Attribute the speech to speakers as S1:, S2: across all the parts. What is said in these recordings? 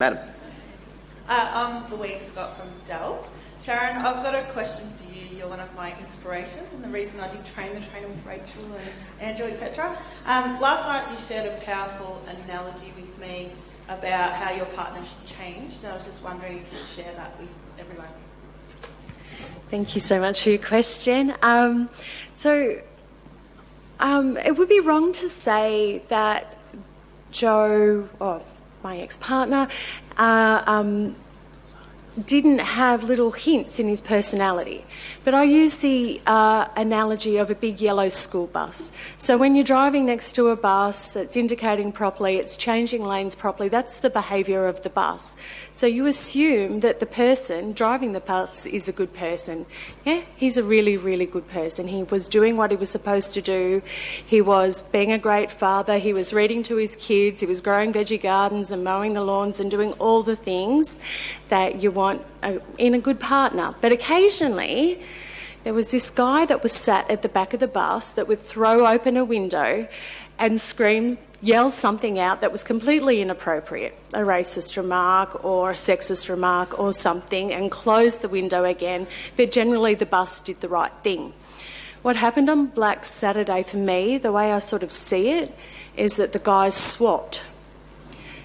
S1: Madam.
S2: I'm Louise Scott from Dell. Sharon, I've got a question for you. You're one of my inspirations and the reason I did Train the Trainer with Rachel and Andrew, etc. Last night you shared a powerful analogy with me about how your partner's changed, and I was just wondering if you'd share that with everyone.
S3: Thank you so much for your question. It would be wrong to say that Joe, or my ex-partner, didn't have little hints in his personality. But I use the analogy of a big yellow school bus. So when you're driving next to a bus, it's indicating properly, it's changing lanes properly, that's the behaviour of the bus. So you assume that the person driving the bus is a good person. Yeah, he's a really, really good person. He was doing what he was supposed to do. He was being a great father. He was reading to his kids. He was growing veggie gardens and mowing the lawns and doing all the things that you want in a good partner. But occasionally there was this guy that was sat at the back of the bus that would throw open a window and yell something out that was completely inappropriate, a racist remark or a sexist remark or something, and close the window again. But generally the bus did the right thing. What happened on Black Saturday for me, the way I sort of see it, is that the guys swapped.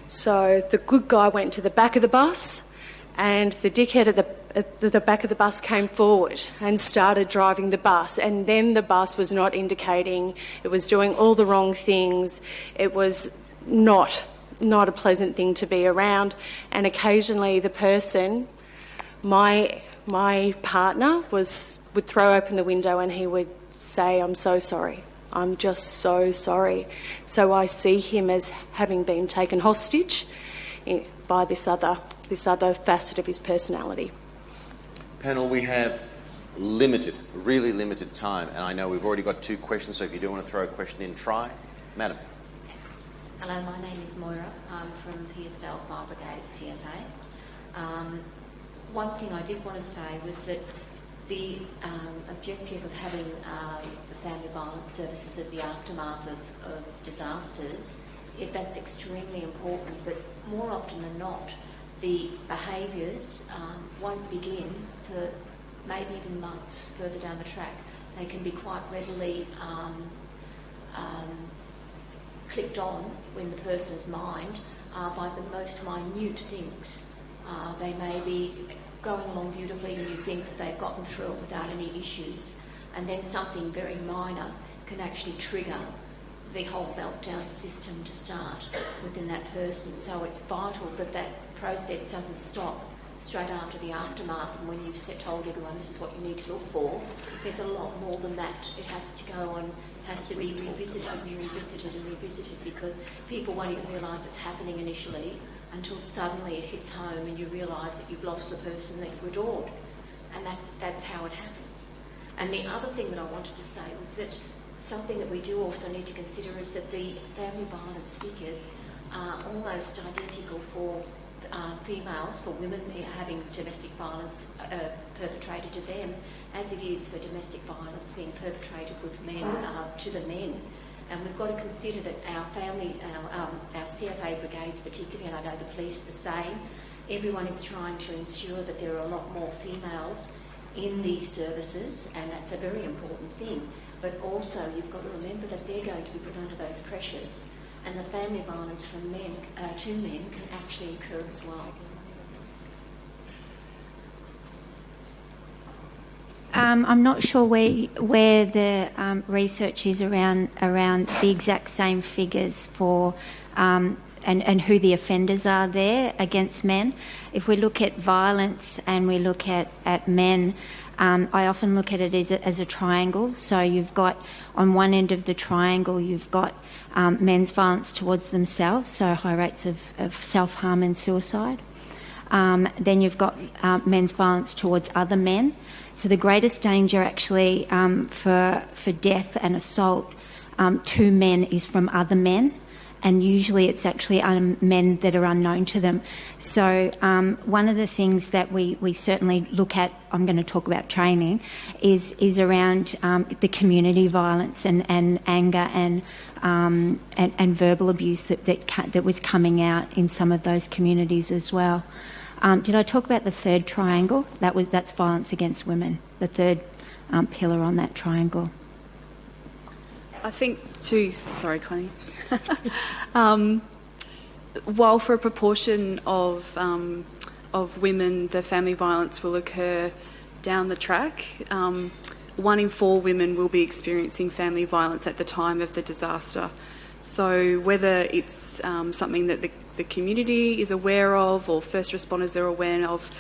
S3: So the good guy went to the back of the bus and the dickhead at the back of the bus came forward and started driving the bus, and then the bus was not indicating, it was doing all the wrong things, it was not a pleasant thing to be around. And occasionally the person, my partner, would throw open the window and he would say, "I'm so sorry, I'm just so sorry." So I see him as having been taken hostage by this other facet of his personality.
S1: Panel, we have really limited time, and I know we've already got 2 questions, so if you do want to throw a question in, try. Madam.
S4: Hello, my name is Moira. I'm from Pearsdale Fire Brigade at CFA. One thing I did want to say was that the objective of having the family violence services at the aftermath of disasters, that's extremely important, but more often than not, the behaviours won't begin for maybe even months further down the track. They can be quite readily clicked on in the person's mind by the most minute things. They may be going along beautifully and you think that they've gotten through it without any issues, and then something very minor can actually trigger the whole meltdown system to start within that person. So it's vital that that process doesn't stop straight after the aftermath, and when you've told everyone this is what you need to look for. There's a lot more than that. It has to go on, has to be revisited and revisited and revisited, because people won't even realise it's happening initially until suddenly it hits home and you realise that you've lost the person that you adored. And that's how it happens. And the other thing that I wanted to say was that something that we do also need to consider is that the family violence figures are almost identical for females, for women having domestic violence perpetrated to them, as it is for domestic violence being perpetrated with men to the men. And we've got to consider that our CFA brigades particularly, and I know the police are the same, everyone is trying to ensure that there are a lot more females in these services, and that's a very important thing. But also you've got to remember that they're going to be put under those pressures, and the family violence from men to men can actually occur as well.
S5: I'm not sure where the research is around the exact same figures for and who the offenders are there against men. If we look at violence and we look at men, I often look at it as a triangle. So you've got, on one end of the triangle, you've got men's violence towards themselves, so high rates of self-harm and suicide. Then you've got men's violence towards other men. So the greatest danger actually for death and assault to men is from other men. and usually it's actually men that are unknown to them. So one of the things that we certainly look at, I'm going to talk about training, is around the community violence and anger and verbal abuse that was coming out in some of those communities as well. Did I talk about the third triangle? That's violence against women, the third pillar on that triangle.
S6: I think too, sorry Connie, while for a proportion of women the family violence will occur down the track, 1 in 4 women will be experiencing family violence at the time of the disaster. So whether it's something that the community is aware of or first responders are aware of,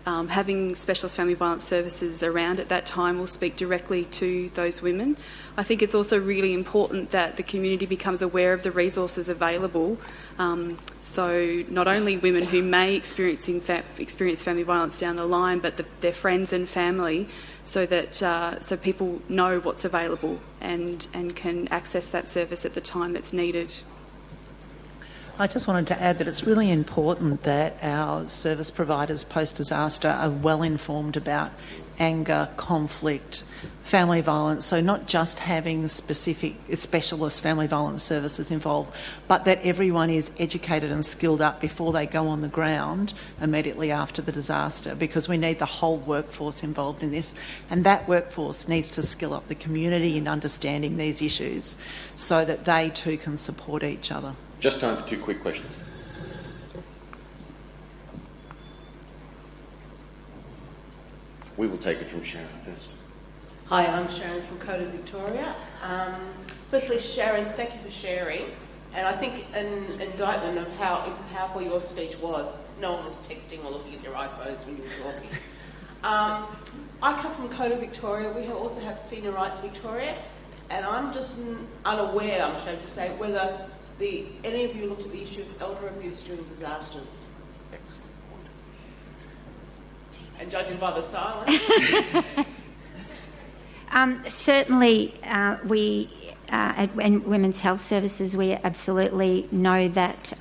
S6: having specialist family violence services around at that time will speak directly to those women. I think it's also really important that the community becomes aware of the resources available. So not only women who may experience family violence down the line, but their friends and family, so that so people know what's available and can access that service at the time that's needed.
S7: I just wanted to add that it's really important that our service providers post-disaster are well informed about anger, conflict, family violence, so not just having specific specialist family violence services involved, but that everyone is educated and skilled up before they go on the ground immediately after the disaster, because we need the whole workforce involved in this, and that workforce needs to skill up the community in understanding these issues so that they too can support each other.
S1: Just time for 2 quick questions. We will take it from Sharon first.
S8: Hi, I'm Sharon from Code of Victoria. Firstly, Sharon, thank you for sharing. And I think an indictment of how powerful your speech was. No one was texting or looking at their iPhones when you were talking. I come from Code of Victoria. We also have Senior Rights Victoria. And I'm just unaware, I'm ashamed to say, whether any of you looked at the issue of elder abuse during disasters. And judging by the silence.
S5: Certainly, we at Women's Health Services, we absolutely know that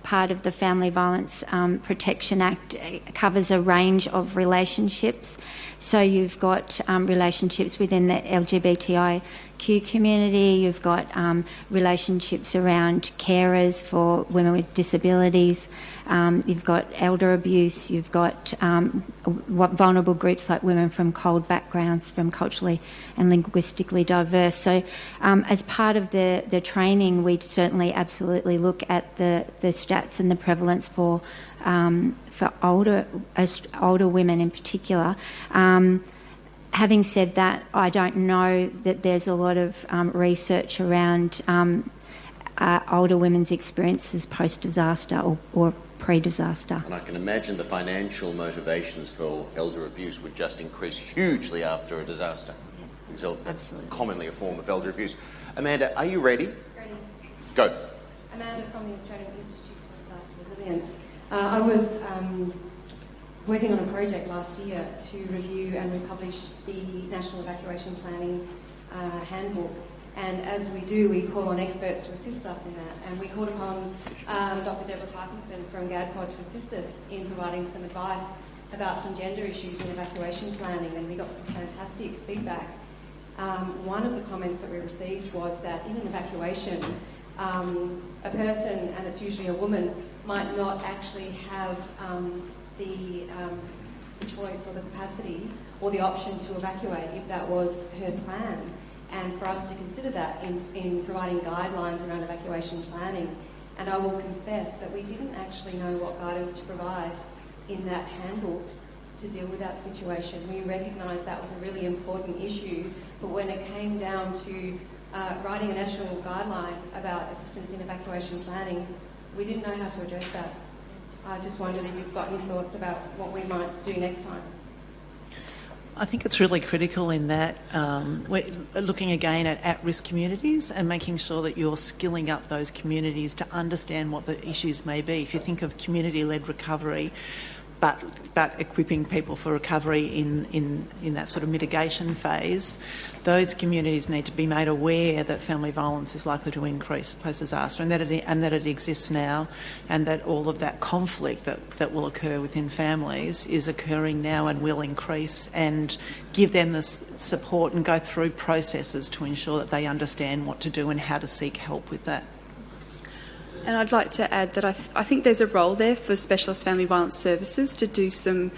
S5: part of the Family Violence Protection Act covers a range of relationships. So you've got relationships within the LGBTIQ community, you've got relationships around carers for women with disabilities, you've got elder abuse, you've got vulnerable groups like women from cold backgrounds, from culturally and linguistically diverse. So as part of the training, we certainly absolutely look at the stats and the prevalence for older women in particular. Having said that, I don't know that there's a lot of research around older women's experiences post-disaster or pre-disaster.
S1: And I can imagine the financial motivations for elder abuse would just increase hugely after a disaster. It's commonly a form of elder abuse. Amanda, are you ready?
S9: Ready.
S1: Go.
S9: Amanda from the Australian Institute for Disaster Resilience. I was working on a project last year to review and republish the National Evacuation Planning Handbook. And as we do, we call on experts to assist us in that. And we called upon Dr. Deborah Parkinson from GADPOD to assist us in providing some advice about some gender issues in evacuation planning, and we got some fantastic feedback. One of the comments that we received was that in an evacuation, a person, and it's usually a woman, might not actually have the choice or the capacity or the option to evacuate if that was her plan. And for us to consider that in providing guidelines around evacuation planning. And I will confess that we didn't actually know what guidance to provide in that handbook to deal with that situation. We recognised that was a really important issue, but when it came down to writing a national guideline about assistance in evacuation planning, we didn't know how to address that. I just wondered if you've got any thoughts about what we might do next time.
S7: I think it's really critical in that we're looking again at risk communities and making sure that you're skilling up those communities to understand what the issues may be. If you think of community-led recovery, but equipping people for recovery in that sort of mitigation phase, those communities need to be made aware that family violence is likely to increase post-disaster, and that it exists now, and that all of that conflict that will occur within families is occurring now and will increase, and give them the support and go through processes to ensure that they understand what to do and how to seek help with that.
S6: And I'd like to add that I think there's a role there for specialist family violence services to do some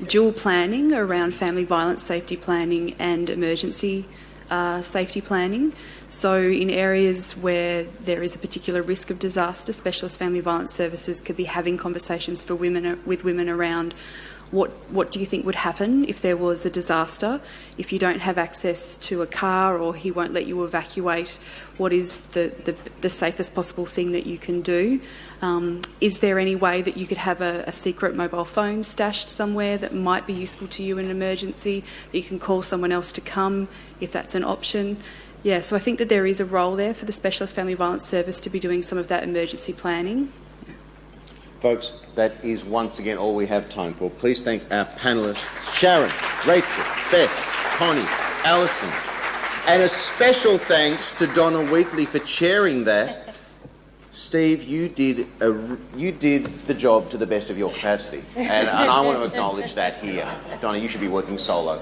S6: dual planning around family violence safety planning and emergency safety planning. So in areas where there is a particular risk of disaster, specialist family violence services could be having conversations with women around what do you think would happen if there was a disaster? If you don't have access to a car or he won't let you evacuate, what is the safest possible thing that you can do? Is there any way that you could have a secret mobile phone stashed somewhere that might be useful to you in an emergency, that you can call someone else to come if that's an option? Yeah, so I think that there is a role there for the Specialist Family Violence Service to be doing some of that emergency planning.
S1: Folks, that is once again all we have time for. Please thank our panellists, Sharon, Rachel, Beth, Connie, Alison, and a special thanks to Donna Wheatley for chairing that. Steve, you did the job to the best of your capacity, and I want to acknowledge that here. Donna, you should be working solo.